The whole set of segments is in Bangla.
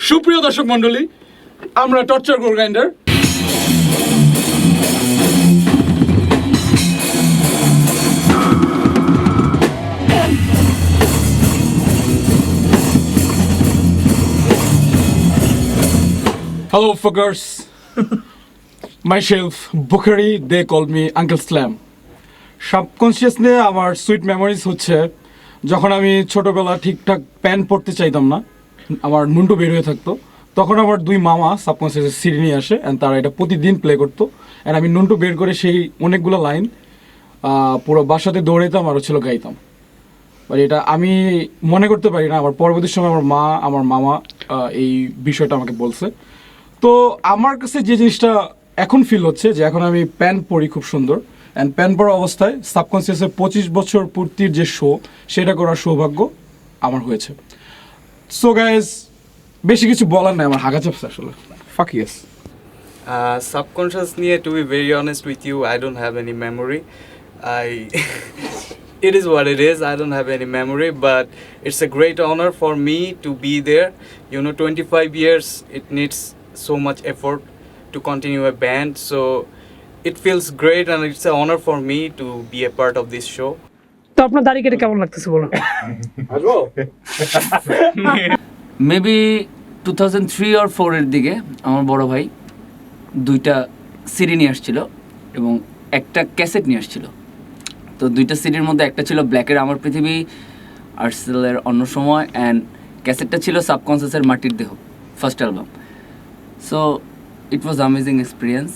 সুপ্রিয় দর্শক মণ্ডলী, আমরা torture goal grinder. Hello fuckers, myself Bukhari, they call me Uncle Slam. Subconscious নিয়ে আমার সুইট মেমোরিজ হচ্ছে যখন আমি ছোটোবেলা ঠিকঠাক প্যান্ট পরতে চাইতাম না, আমার মুন্ডু বের হয়ে থাকতো, তখন আমার দুই মামা সাবকনশিয়াসের সিডি নিয়ে আসে অ্যান্ড তারা এটা প্রতিদিন প্লে করতো অ্যান্ড আমি নুন্টু বের করে সেই অনেকগুলো লাইন পুরো বাসাতে দৌড়াইতাম আর হচ্ছিল গাইতাম। বাট এটা আমি মনে করতে পারি না, আমার পরবর্তী সময় আমার মা আমার মামা এই বিষয়টা আমাকে বলছে। তো আমার কাছে যে জিনিসটা এখন ফিল হচ্ছে যে এখন আমি প্যান্ট পরি খুব সুন্দর, অ্যান্ড প্যান্ট পরা অবস্থায় সাবকনশিয়াসের 25 বছর পূর্তির যে শো সেটা করার সৌভাগ্য আমার হয়েছে। সো গাইজ, বেশি কিছু বলার নাই, আমার হাগা চাপছে আসলে। ফাক ইয়েস। Subconscious নিয়ে, to be very honest with you, I don't have any memory. It is what it is. I don't have any memory, but it's a great honor for me to be there. 25 years, it needs so much effort to continue a band, so it feels great and it's an honor for me to be a part of this show. তো আপনার দাড়ি কেটে কেমন লাগতেছে বলুন? মেবি 2003 or 4 এর দিকে আমার বড় ভাই দুইটা সিডি নিয়ে আসছিল এবং একটা ক্যাসেট নিয়ে আসছিল। তো দুইটা সিডির মধ্যে একটা ছিল ব্ল্যাকের আমার পৃথিবী, আর্টসেলের অন্য সময়, অ্যান্ড ক্যাসেটটা ছিল সাবকনশিয়াসের মাটির দেহ, first album. So it was amazing experience.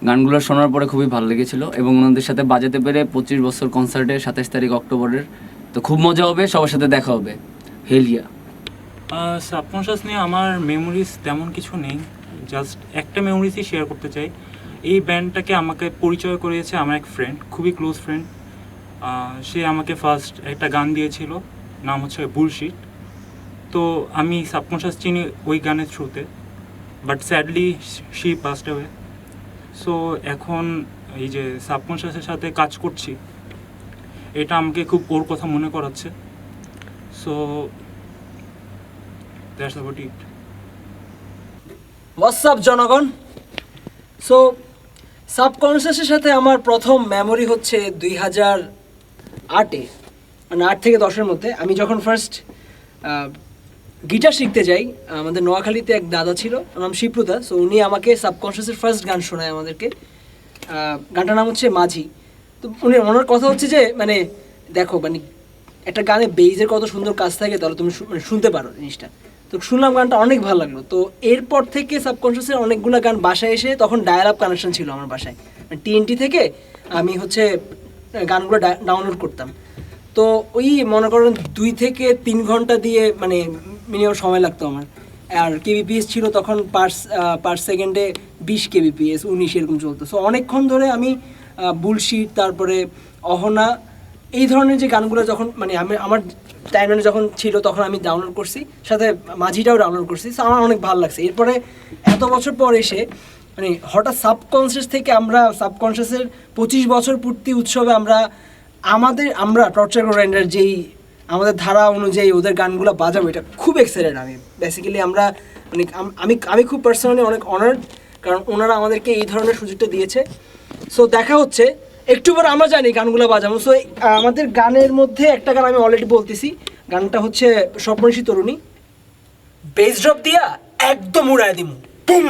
গানগুলো শোনার পরে খুবই ভালো লেগেছিলো এবং ওনাদের সাথে বাজাতে পেরে 25 বছর কনসার্টে 27 তারিখ অক্টোবরের, তো খুব মজা হবে, সবার সাথে দেখা হবে। হেলিয়া। সাবকনশিয়াস নিয়ে আমার মেমোরিজ তেমন কিছু নেই, জাস্ট একটা মেমোরিজই শেয়ার করতে চাই। এই ব্যান্ডটাকে আমাকে পরিচয় করিয়েছে আমার এক ফ্রেন্ড, খুবই ক্লোজ ফ্রেন্ড। সে আমাকে ফার্স্ট একটা গান দিয়েছিল, নাম হচ্ছে বুলশিট। তো আমি সাবকনশিয়াস চিনি ওই গানের থ্রুতে, but sadly she passed away. So এখন এই যে সাবকনশিয়াসের সাথে কাজ করছি, এটা আমাকে খুব ওর কথা মনে করাচ্ছে। So that's about it. WhatsApp জনগণ। সো সাবকনশিয়াসের সাথে আমার প্রথম মেমোরি হচ্ছে 2008-এ, মানে 8 থেকে 10-এর মধ্যে। আমি যখন ফার্স্ট গিটার শিখতে যাই, আমাদের নোয়াখালীতে এক দাদা ছিল, ওর নাম শিপ্রুদা। সো উনি আমাকে সাবকনশিয়াসের ফার্স্ট গান শোনায় আমাদেরকে। গানটার নাম হচ্ছে মাঝি। তো ওনার কথা হচ্ছে যে মানে দেখো, মানে একটা গানে বেইজের কত সুন্দর কাজ থাকে, তাহলে তুমি শুনতে পারো জিনিসটা। তো শুনলাম, গানটা অনেক ভালো লাগলো। তো এরপর থেকে সাবকনশিয়াসের অনেকগুলো গান বাসায় এসে, তখন ডায়াল আপ কানেকশন ছিল আমার বাসায়, TNT থেকে আমি হচ্ছে গানগুলো ডাউনলোড করতাম। তো ওই মনে করেন 2 থেকে 3 ঘন্টা দিয়ে মানে মিনিমাম সময় লাগতো আমার। আর KBPS ছিল তখন পার সেকেন্ডে 20 KBPS 19 এরকম চলতো। সো অনেকক্ষণ ধরে আমি বুলশিট, তারপরে অহনা, এই ধরনের যে গানগুলো যখন মানে আমি আমার টাইমলাইনে যখন ছিল তখন আমি ডাউনলোড করছি, সাথে মাঝিটাও ডাউনলোড করছি। সো আমার অনেক ভালো লাগছে। এরপরে এত বছর পর এসে মানে হঠাৎ সাবকনশিয়াস থেকে আমরা সাবকনশিয়াসের 25 বছর পূর্তি উৎসবে আমরা টর্চার গ্রাইন্ডার যেই আমাদের ধারা অনুযায়ী ওদের গানগুলো বাজাবো, এটা খুব এক্সাইটেড আমি। বেসিক্যালি আমরা মানে আমি খুব পার্সোনালি অনেক অনার্ড, কারণ ওনারা আমাদেরকে এই ধরনের সুযোগটা দিয়েছে। সো দেখা হচ্ছে একটু পর, আমরা জানি গানগুলো বাজাবো। সো আমাদের গানের মধ্যে একটা গান আমি অলরেডি বলতেছি, গানটা হচ্ছে স্বপ্নঋষি তরুণী। বেস ড্রপ দিয়া একদম উড়ায় দিমু, বুম।